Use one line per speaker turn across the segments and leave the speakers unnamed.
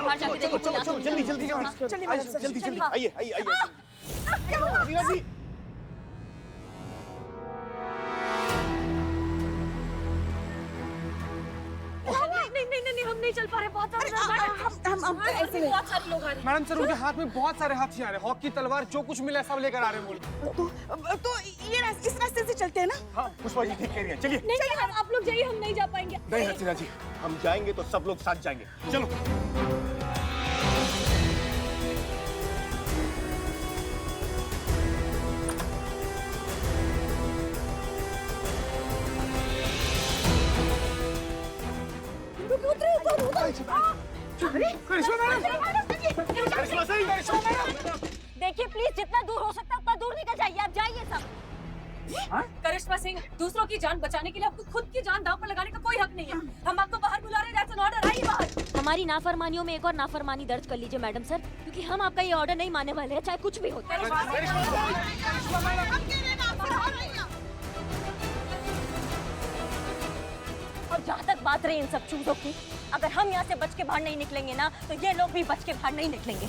बाहर जाके देखो।
चलो जल्दी जल्दी जल्दी जल्दी आइए आइए आइए।
नहीं, हम नहीं चल पा रहे, बहुत
हम ऐसे नहीं।
बहुत सारे लोग आ रहे हैं।
मैडम सर उनके हाथ में बहुत सारे हथियार है, हॉकी तलवार जो कुछ मिला सब लेकर आ रहे हैं वो।
तो ये इस रास्ते से चलते हैं ना?
हाँ पुष्पा जी ठीक कह रही हैं, चलिए।
नहीं, आप लोग जाइए, हम नहीं जा पाएंगे।
नहीं हसीना जी, हम जाएंगे तो सब लोग साथ जाएंगे, चलो।
देखिए प्लीज, जितना दूर हो सकता है उतना दूर निकल जाइए, आप जाइए सब। करिश्मा सिंह, दूसरों की जान बचाने के लिए आपको खुद की जान दांव पर लगाने का कोई हक नहीं है। हम आपको बाहर बुला रहे हैं, दैट्स एन ऑर्डर, आइए बाहर। हमारी नाफरमानियों में एक और नाफरमानी दर्ज कर लीजिए मैडम सर, क्योंकि हम आपका ये ऑर्डर नहीं मानने वाले हैं, चाहे कुछ भी हो। और जहाँ तक बात रही इन सब चीजों की, अगर हम यहाँ से बच के बाहर नहीं निकलेंगे ना, तो ये लोग भी बच के बाहर नहीं निकलेंगे।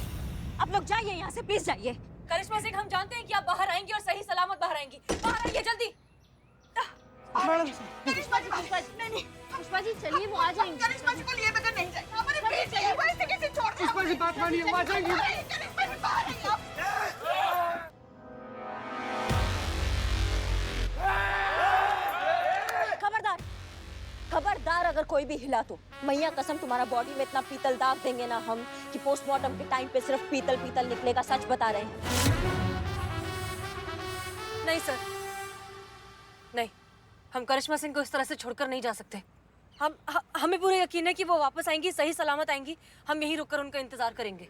आप लोग जाइए यहाँ से, प्लीज जाइए। करिश्मा सिंह, हम जानते हैं कि आप बाहर आएंगी और सही सलामत बाहर आएंगी। बाहर आइए जल्दी। पुष्पा जी चलिए, वो आ जाएंगे।
करिश्मा जी को लिए बगैर नहीं जाएगा। हमारे बीच है, वो ऐसे कैसे छोड़ दे?
पुष्पा जी बात मानिए, वो आ जाएंगी।
करिश्मा जी बाहर आइए आप।
खबरदार, खबरदार, अगर कोई भी हिला तो मैया कसम तुम्हारा बॉडी में इतना पीतल दाग देंगे ना हम, कि पोस्टमार्टम के टाइम पे सिर्फ पीतल पीतल निकलेगा। सच बता रहे हैं। नहीं सर, नहीं, हम करिश्मा सिंह को इस तरह से छोड़कर नहीं जा सकते। हमें पूरा यकीन है कि वो वापस आएंगी, सही सलामत आएंगी। हम यहीं रुककर उनका इंतजार करेंगे।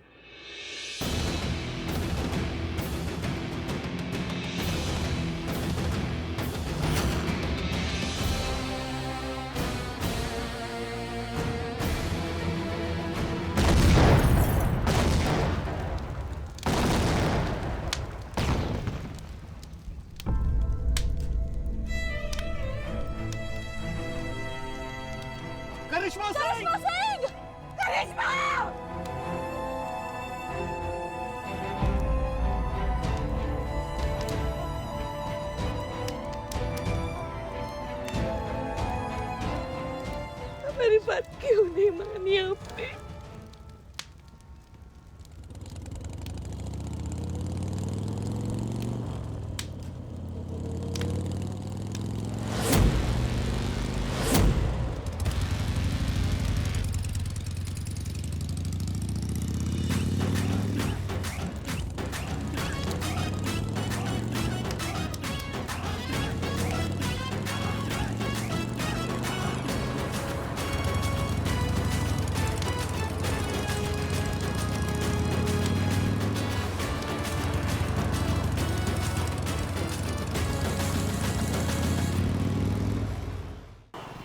करिश्मा सिंह!
करिश्मा! मेरी बात क्यों नहीं मानी आपने?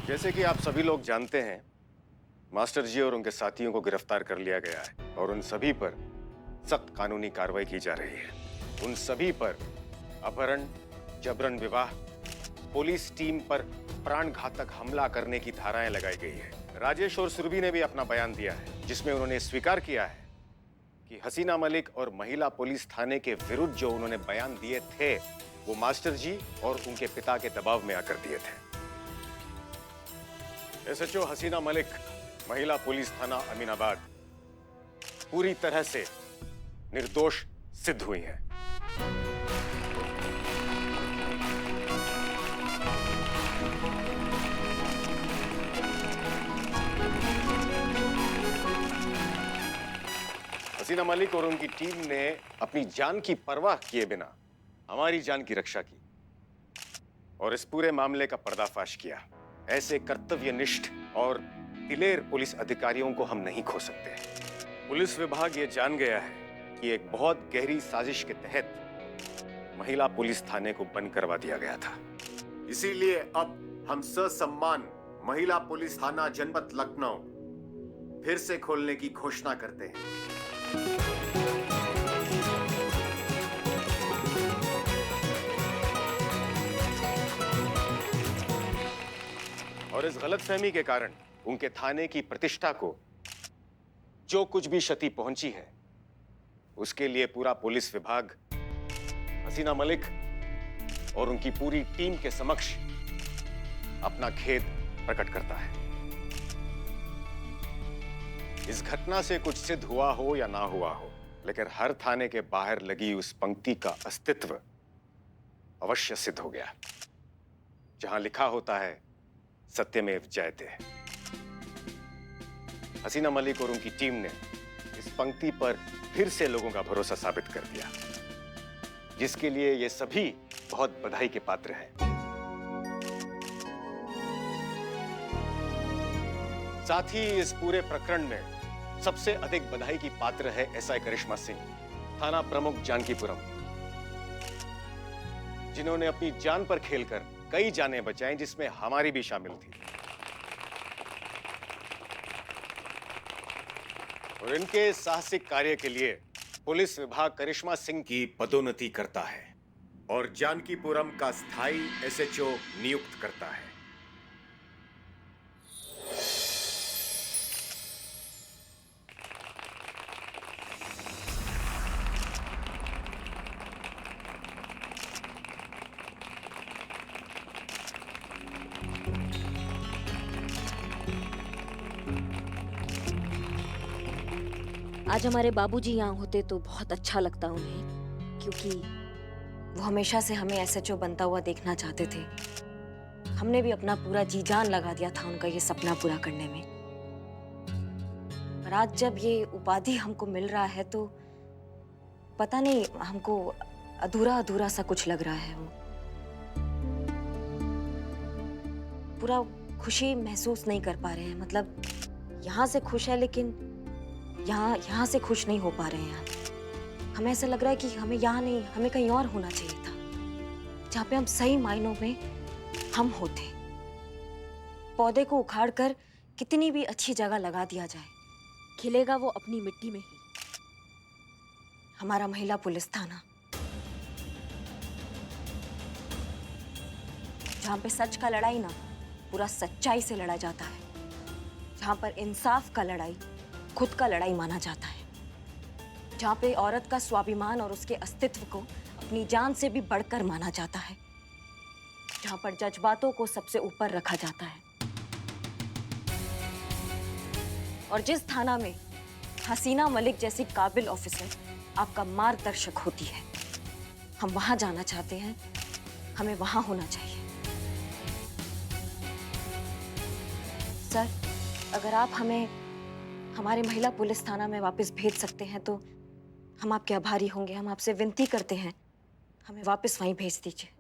जैसे कि आप सभी लोग जानते हैं, मास्टर जी और उनके साथियों को गिरफ्तार कर लिया गया है और उन सभी पर सख्त कानूनी कार्रवाई की जा रही है। उन सभी पर अपहरण, जबरन विवाह, पुलिस टीम पर प्राणघातक हमला करने की धाराएं लगाई गई है। राजेश और सुरभि ने भी अपना बयान दिया है, जिसमें उन्होंने स्वीकार किया है कि हसीना मलिक और महिला पुलिस थाने के विरुद्ध जो उन्होंने बयान दिए थे, वो मास्टर जी और उनके पिता के दबाव में आकर दिए थे। एसएचओ हसीना मलिक, महिला पुलिस थाना अमीनाबाद, पूरी तरह से निर्दोष सिद्ध हुई हैं। हसीना मलिक और उनकी टीम ने अपनी जान की परवाह किए बिना हमारी जान की रक्षा की और इस पूरे मामले का पर्दाफाश किया। ऐसे कर्तव्यनिष्ठ और दिलेर पुलिस अधिकारियों को हम नहीं खो सकते। पुलिस विभाग ये जान गया है कि एक बहुत गहरी साजिश के तहत महिला पुलिस थाने को बंद करवा दिया गया था। इसीलिए अब हम ससम्मान महिला पुलिस थाना जनपद लखनऊ फिर से खोलने की घोषणा करते हैं। और इस गलतफहमी के कारण उनके थाने की प्रतिष्ठा को जो कुछ भी क्षति पहुंची है उसके लिए पूरा पुलिस विभाग हसीना मलिक और उनकी पूरी टीम के समक्ष अपना खेद प्रकट करता है। इस घटना से कुछ सिद्ध हुआ हो या ना हुआ हो, लेकिन हर थाने के बाहर लगी उस पंक्ति का अस्तित्व अवश्य सिद्ध हो गया, जहां लिखा होता है सत्यमेव जयते। हसीना मलिक और उनकी टीम ने इस पंक्ति पर फिर से लोगों का भरोसा साबित कर दिया, जिसके लिए ये सभी बहुत बधाई के पात्र हैं। साथ ही इस पूरे प्रकरण में सबसे अधिक बधाई की पात्र है एसआई करिश्मा सिंह, थाना प्रमुख जानकीपुरम, जिन्होंने अपनी जान पर खेलकर कई जानें बचाई, जिसमें हमारी भी शामिल थी। और इनके साहसिक कार्य के लिए पुलिस विभाग करिश्मा सिंह की पदोन्नति करता है और जानकीपुरम का स्थायी एसएचओ नियुक्त करता है।
आज हमारे बाबूजी यहाँ होते तो बहुत अच्छा लगता उन्हें, क्योंकि वो हमेशा से हमें एसएचओ बनता हुआ देखना चाहते थे। हमने भी अपना पूरा जी जान लगा दिया था उनका ये सपना पूरा करने में। पर आज जब ये उपाधि हमको मिल रहा है तो पता नहीं, हमको अधूरा अधूरा सा कुछ लग रहा है। वो पूरा खुशी महसूस नहीं कर पा रहे हैं। मतलब यहाँ से खुश है लेकिन यहाँ से खुश नहीं हो पा रहे हैं। हमें ऐसा लग रहा है कि हमें यहाँ नहीं, हमें कहीं और होना चाहिए था, जहाँ पे हम सही मायनों में हम होते। पौधे को उखाड़कर कितनी भी अच्छी जगह लगा दिया जाए, खिलेगा वो अपनी मिट्टी में ही। हमारा महिला पुलिस थाना, जहाँ पे सच का लड़ाई ना पूरा सच्चाई से लड़ा जाता है, जहाँ पर इंसाफ का लड़ाई खुद का लड़ाई माना जाता है, जहाँ पे औरत का स्वाभिमान और उसके अस्तित्व को अपनी जान से भी बढ़कर माना जाता है, जहाँ पर जज्बातों को सबसे ऊपर रखा जाता है। और जिस थाना में हसीना मलिक जैसी काबिल ऑफिसर आपका मार्गदर्शक होती है, हम वहां जाना चाहते हैं। हमें वहां होना चाहिए। सर, अगर आप हमें हमारे महिला पुलिस थाना में वापस भेज सकते हैं तो हम आपके आभारी होंगे। हम आपसे विनती करते हैं, हमें वापस वहीं भेज दीजिए।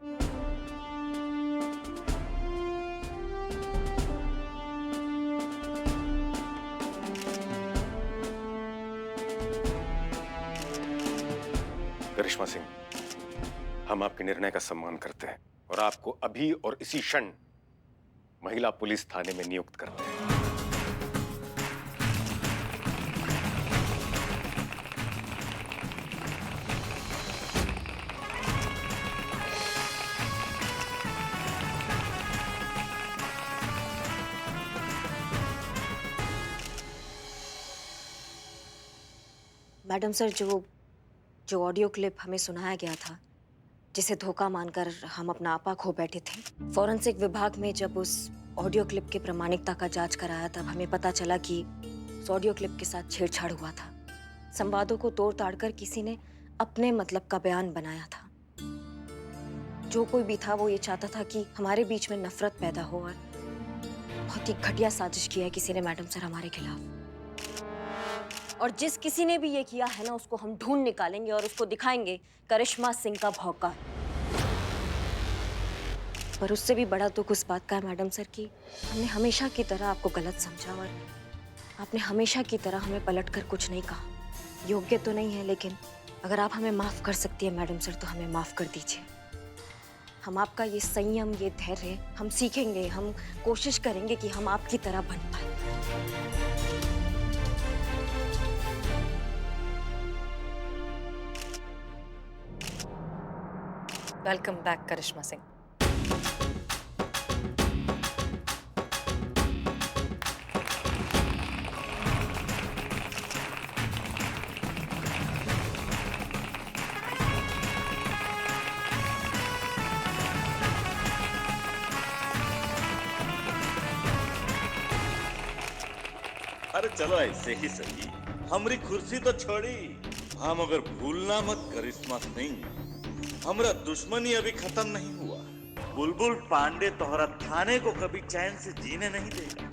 करिश्मा सिंह, हम आपके निर्णय का सम्मान करते हैं और आपको अभी और इसी क्षण महिला पुलिस थाने में नियुक्त करते हैं।
मैडम सर, जो ऑडियो क्लिप हमें सुनाया गया था, जिसे धोखा मानकर हम अपना आपा खो बैठे थे, फॉरेंसिक विभाग में जब उस ऑडियो क्लिप की प्रामाणिकता का जांच कराया तब हमें पता चला कि उस ऑडियो क्लिप के साथ छेड़छाड़ हुआ था। संवादों को तोड़ ताड़ कर किसी ने अपने मतलब का बयान बनाया था। जो कोई भी था वो ये चाहता था कि हमारे बीच में नफरत पैदा हो, और बहुत ही घटिया साजिश की है किसी ने मैडम सर हमारे खिलाफ। और जिस किसी ने भी ये किया है ना, उसको हम ढूंढ निकालेंगे और उसको दिखाएंगे करिश्मा सिंह का भौकाल। पर उससे भी बड़ा दुख उस बात का है मैडम सर कि हमने हमेशा की तरह आपको गलत समझा और आपने हमेशा की तरह हमें पलटकर कुछ नहीं कहा। योग्य तो नहीं है, लेकिन अगर आप हमें माफ कर सकती है मैडम सर तो हमें माफ कर दीजिए। हम आपका ये संयम, ये धैर्य हम सीखेंगे। हम कोशिश करेंगे कि हम आपकी तरह बन पाए।
वेलकम बैक करिश्मा सिंह।
चलो ऐसे ही सही, हमारी कुर्सी तो छोड़ी, हम अगर भूलना मत करिश्मा सिंह, हमारा दुश्मनी अभी खत्म नहीं हुआ। बुलबुल पांडे तोहरा थाने को कभी चैन से जीने नहीं देगा।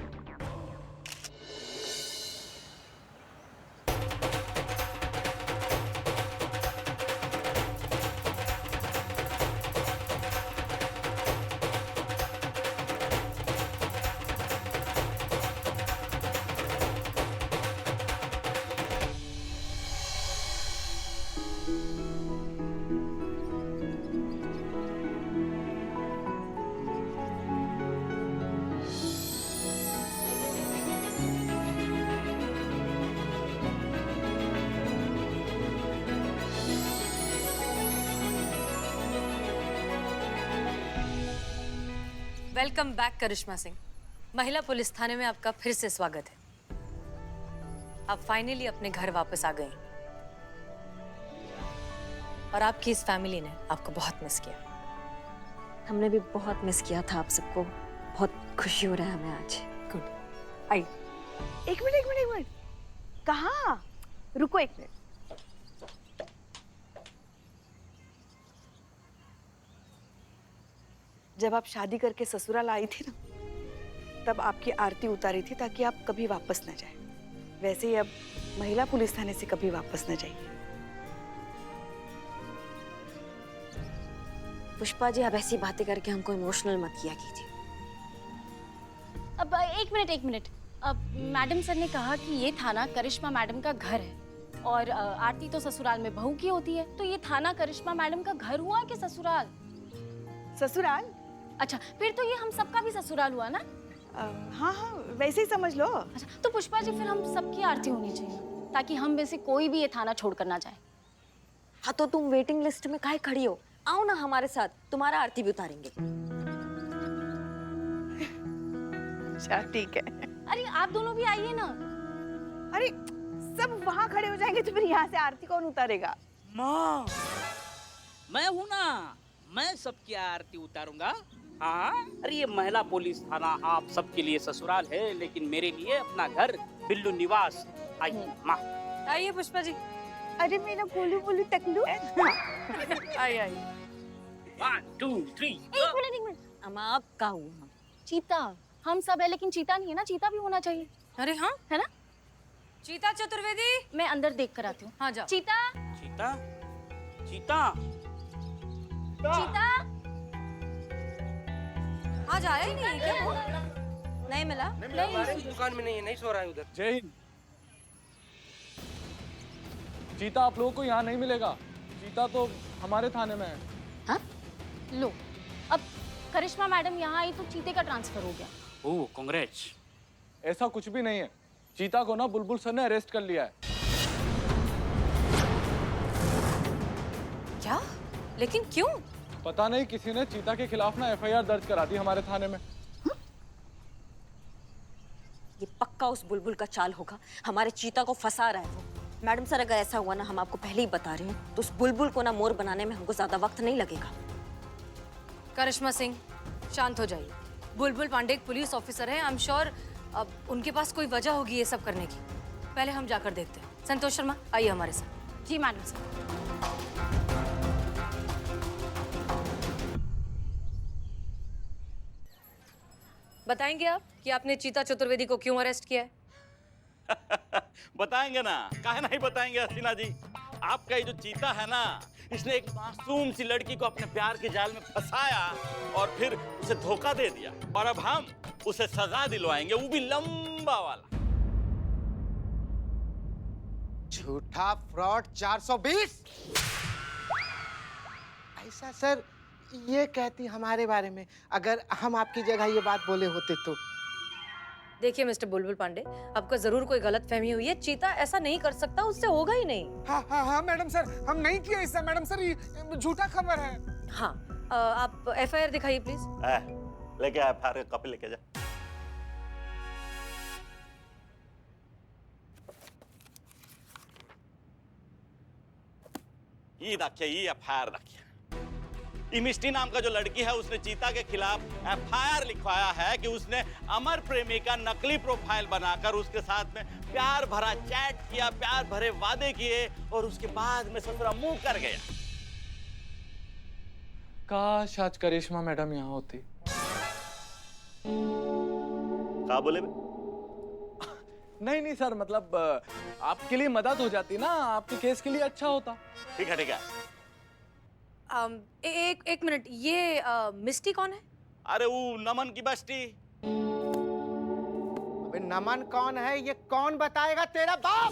वेलकम बैक करिश्मा सिंह। महिला पुलिस थाने में आपका फिर से स्वागत है। आप फाइनली अपने घर वापस आ गई और आपकी इस फैमिली ने आपको बहुत मिस किया।
हमने भी बहुत मिस किया था आप सबको। बहुत खुशी हो रहा है हमें आज।
गुड।
आई
एक मिनट कहाँ? रुको एक मिनट। जब आप शादी करके ससुराल आई थी ना, तब आपकी आरती उतारी थी ताकि आप कभी वापस न जाए। वैसे ही अब महिला पुलिस थाने से कभी वापस न जाइए।
पुष्पा जी, आप ऐसी बातें करके हमको इमोशनल मत किया कीजिए।
अब एक मिनट। अब मैडम सर ने कहा कि ये थाना करिश्मा मैडम का घर है और आरती तो ससुराल में बहू की होती है, तो ये थाना करिश्मा मैडम का घर हुआ कि ससुराल?
ससुराल?
अच्छा, फिर तो ये हम सबका भी ससुराल हुआ ना?
हाँ हाँ, वैसे ही समझ लो।
अच्छा, तो पुष्पा जी फिर हम सबकी आरती होनी चाहिए ताकि हम में से कोई भी ये थाना छोड़कर ना जाए।
हाँ, तो तुम वेटिंग लिस्ट में काहे खड़ी हो? आओ ना हमारे साथ, तुम्हारा आरती भी उतारेंगे।
अच्छा ठीक है।
अरे आप दोनों भी आइए ना।
अरे सब वहाँ खड़े हो जाएंगे तो फिर यहाँ से आरती कौन उतारेगा?
माँ, मैं हूँ ना, मैं सबकी आरती उतारूंगा। हाँ, अरे ये महिला पुलिस थाना आप सबके लिए ससुराल है, लेकिन मेरे लिए अपना घर बिल्लू निवास। आइए माँ।
आइए पुष्पा जी।
अरे मेरा बोलू बोलू टकलू।
आइए।
1 2 3।
एक मिनट।
अम्मा, आप का हुआ?
चीता, हम सब है लेकिन चीता नहीं है ना, चीता भी होना चाहिए।
अरे हाँ,
है ना?
चीता चतुर्वेदी।
मैं अंदर देख कर आती हूँ।
हाँ, जाओ।
चीता,
चीता, चीता,
चीता।
आज आया ही नहीं क्या वो?
नहीं मिला?
दुकान में नहीं है, नहीं सो रहा है उधर। जय हिंद। चीता आप लोगों को यहाँ नहीं मिलेगा। चीता तो हमारे थाने में है।
हाँ?
लो, अब करिश्मा मैडम यहाँ आई तो चीते का ट्रांसफर हो गया।
ओह कांग्रेस।
ऐसा कुछ भी नहीं है। चीता को ना बुलबुल सर ने अरेस्ट कर लिया है।
क्या? लेकिन क्यों?
पता नहीं, किसी ने चीता के खिलाफ ना एफआईआर दर्ज करा दी हमारे थाने में।
ये पक्का उस बुलबुल का चाल होगा। हमारे चीता को फंसा रहा है वो। मैडम सर, अगर ऐसा हुआ ना, हम आपको पहले ही बता रहे हैं, तो उस बुलबुल को ना मोर बनाने में हमको ज्यादा वक्त नहीं लगेगा।
करिश्मा सिंह, शांत हो जाइए। बुलबुल पांडे एक पुलिस ऑफिसर है। आई एम श्योर अब उनके पास कोई वजह होगी ये सब करने की। पहले हम जाकर देखते हैं। संतोष शर्मा, आइए हमारे साथ।
जी मैडम सर।
बताएंगे आप कि आपने चीता चतुर्वेदी को क्यों अरेस्ट किया है?
बताएंगे ना, काहे नहीं बताएंगे हसीना जी। आपका ये जो चीता है ना, इसने एक मासूम सी लड़की को अपने प्यार के जाल में फंसाया और फिर उसे धोखा दे दिया, और अब हम उसे सजा दिलवाएंगे, वो भी लंबा वाला।
झूठा फ्रॉड 420। ऐसा सर ये कहती हमारे बारे में, अगर हम आपकी जगह ये बात बोले होते तो।
देखिए मिस्टर बुलबुल पांडे, आपको जरूर कोई गलतफहमी हुई है। चीता ऐसा नहीं कर सकता, उससे होगा ही नहीं।
हाँ मैडम सर, हम नहीं किया ऐसा। मैडम सर, ये झूठा खबर है।
हाँ, आप एफआईआर दिखाइए प्लीज।
लेके आया, फारे कॉपी लेके जा। ये देखिए, ये एफआईआर देखिए। ये मिष्टी नाम का जो लड़की है उसने चीता के खिलाफ FIR लिखवाया है कि उसने अमर प्रेमी का नकली प्रोफाइल बनाकर उसके साथ में प्यार भरा चैट किया, प्यार भरे वादे किए और उसके बाद में ससुरा मुंह कर गया।
काश आज करिश्मा मैडम यहाँ होती।
क्या बोले बे?
नहीं नहीं सर, मतलब आपके लिए मदद हो जाती ना, आपके केस के लिए अच्छा होता।
ठीक है ठीक है।
एक मिनट, ये मिस्टी कौन है?
अरे वो नमन की बस्ती।
अबे नमन कौन है ये कौन बताएगा? तेरा बाप।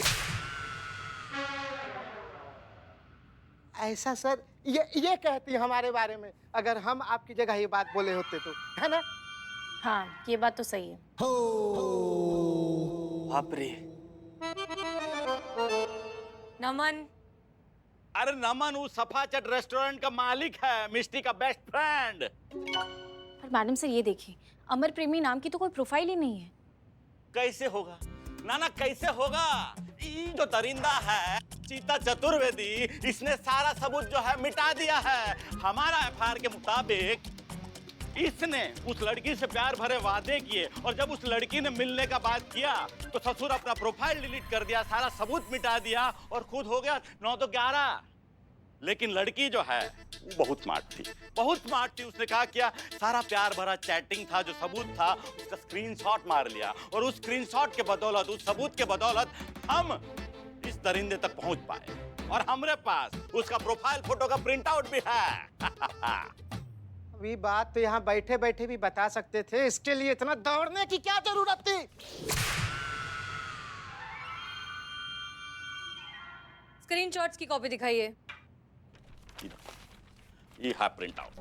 ऐसा सर ये कहती हमारे बारे में, अगर हम आपकी जगह ये बात बोले होते तो, है ना?
हाँ, ये बात तो सही है।
बाप रे।
नमन।
अरे नमन वो सफाचट रेस्टोरेंट का मालिक है, मिष्टी का बेस्ट फ्रेंड।
पर मैडम सर ये देखिए, अमर प्रेमी नाम की तो कोई प्रोफाइल ही नहीं है।
कैसे होगा? ना कैसे होगा? ये जो दरिंदा है चीता चतुर्वेदी, इसने सारा सबूत जो है मिटा दिया है। हमारा FIR के मुताबिक इसने उस लड़की से प्यार भरे वादे किए और जब उस लड़की ने मिलने का बात किया तो ससुर अपना प्रोफाइल डिलीट कर दिया, सारा सबूत मिटा दिया और खुद हो गया 9 तो 11। लेकिन लड़की जो है वो बहुत स्मार्ट थी, बहुत स्मार्ट थी। उसने कहा क्या, सारा प्यार भरा चैटिंग था, जो सबूत था उसका स्क्रीनशॉट मार लिया और उस स्क्रीनशॉट के बदौलत, उस सबूत के बदौलत हम इस दरिंदे तक पहुंच पाए और हमारे पास उसका प्रोफाइल फोटो का प्रिंट आउट भी है।
अभी बात तो यहाँ बैठे बैठे भी बता सकते थे, इसके लिए इतना दौड़ने की क्या जरूरत थी?
स्क्रीनशॉट्स की कॉपी दिखाइए।
ये है प्रिंट आउट।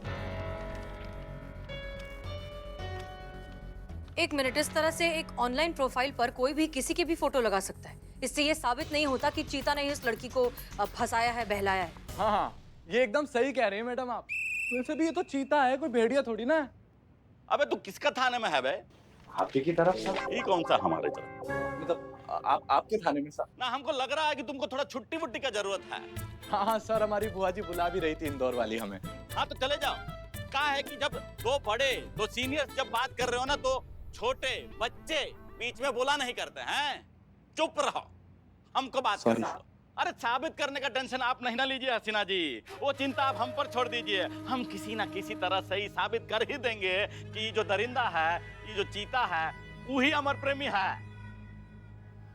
एक मिनट, इस तरह से एक ऑनलाइन प्रोफाइल पर कोई भी किसी की भी फोटो लगा सकता है। इससे ये साबित नहीं होता कि चीता ने इस लड़की को फंसाया है, बहलाया है।
हाँ हाँ, ये एकदम सही कह रही है मैडम आप। वैसे भी ये तो चीता है, कोई भेड़िया थोड़ी ना है।
अबे तू किसका थाने में है बे?
आपके की तरफ सर।
ये कौन सा हमारे तरफ?
मतलब आपके थाने में सर।
ना हमको लग रहा है कि तुमको थोड़ा छुट्टी वुट्टी का जरूरत है।
हाँ हाँ सर, हमारी बुआ जी बुला भी रही थी इंदौर वाली हमें।
हाँ तो चले जाओ। कहा है कि जब दो बड़े, दो सीनियर्स जब बात कर रहे हो ना तो छोटे बच्चे बीच में बोला नहीं करते हैं। चुप रहो, हमको बात करने दो। अरे साबित करने का टेंशन आप नहीं ना लीजिए हसीना जी, वो चिंता आप हम पर छोड़ दीजिए। हम किसी ना किसी तरह से ही साबित कर ही देंगे कि जो दरिंदा है, ये जो चीता है, वही अमर प्रेमी है।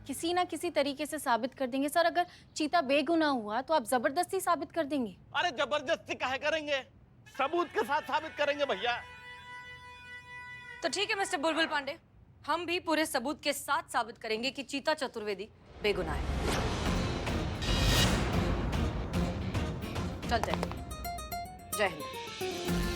किसी ना किसी तरीके से साबित कर देंगे सर। अगर चीता बेगुनाह हुआ तो आप जबरदस्ती साबित कर देंगे।
अरे जबरदस्ती काहे करेंगे, सबूत के साथ साबित करेंगे भैया।
तो ठीक है मिस्टर बुलबुल पांडे, हम भी पूरे सबूत के साथ साबित करेंगे कि चीता चतुर्वेदी बेगुनाह है। चलते हैं। जय हिंद।